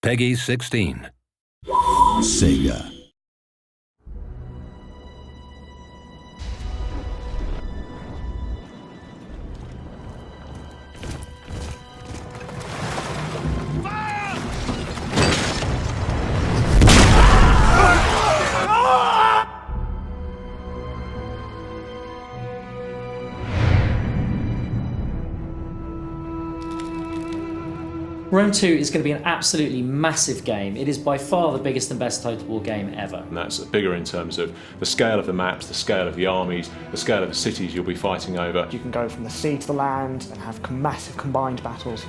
Peggy 16. Sega. Rome 2 is going to be an absolutely massive game. It is by far the biggest and best total war game ever. And that's bigger in terms of the scale of the maps, the scale of the armies, the scale of the cities you'll be fighting over. You can go from the sea to the land and have massive combined battles.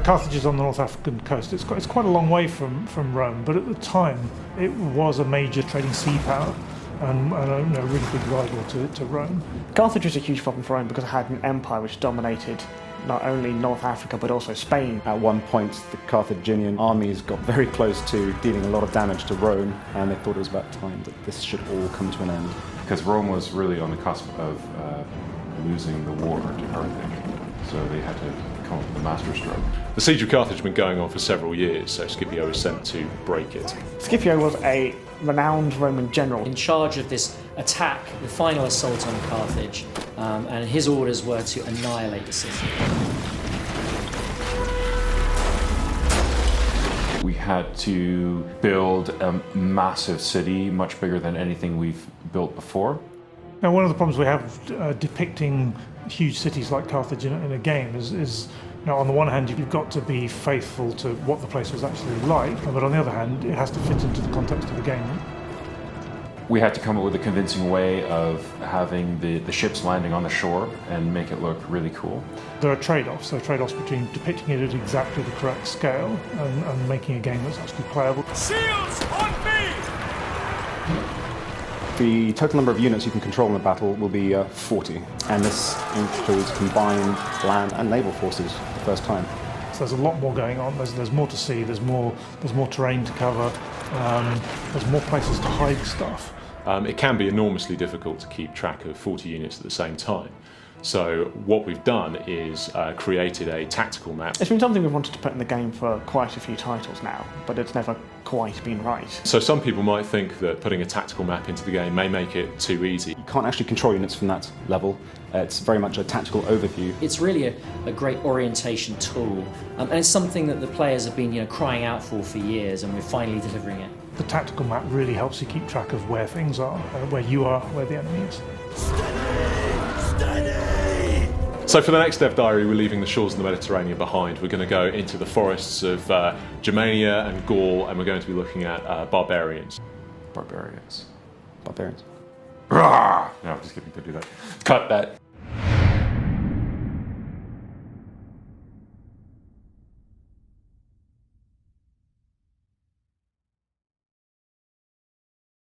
Carthage is on the North African coast. It's quite a long way from Rome, but at the time it was a major trading sea power and a really big rival to Rome. Carthage was a huge problem for Rome because it had an empire which dominated not only North Africa but also Spain. At one point, the Carthaginian armies got very close to dealing a lot of damage to Rome, and they thought it was about time that this should all come to an end. Because Rome was really on the cusp of losing the war to Carthage, so they had to come up with a masterstroke. The siege of Carthage had been going on for several years, so Scipio was sent to break it. Scipio was a renowned Roman general in charge of this attack, the final assault on Carthage, and his orders were to annihilate the city. We had to build a massive city, much bigger than anything we've built before. Now, one of the problems we have depicting huge cities like Carthage in a game is on the one hand, you've got to be faithful to what the place was actually like, but on the other hand, it has to fit into the context of the game. We had to come up with a convincing way of having the ships landing on the shore and make it look really cool. There are trade-offs. There are trade-offs between depicting it at exactly the correct scale and making a game that's actually playable. Shields on me! The total number of units you can control in the battle will be 40, and this includes combined land and naval forces for the first time. So there's a lot more going on. There's more to see. There's more terrain to cover. There's more places to hide stuff. It can be enormously difficult to keep track of 40 units at the same time. So what we've done is created a tactical map. It's been something we've wanted to put in the game for quite a few titles now, but it's never quite been right. So some people might think that putting a tactical map into the game may make it too easy. You can't actually control units from that level. It's very much a tactical overview. It's really a great orientation tool, and it's something that the players have been crying out for years, and we're finally delivering it. The tactical map really helps you keep track of where things are, where you are, where the enemy is. So for the next Dev Diary, we're leaving the shores of the Mediterranean behind. We're going to go into the forests of Germania and Gaul, and we're going to be looking at barbarians. Barbarians. Barbarians. No, I'm just kidding, don't do that. Cut that.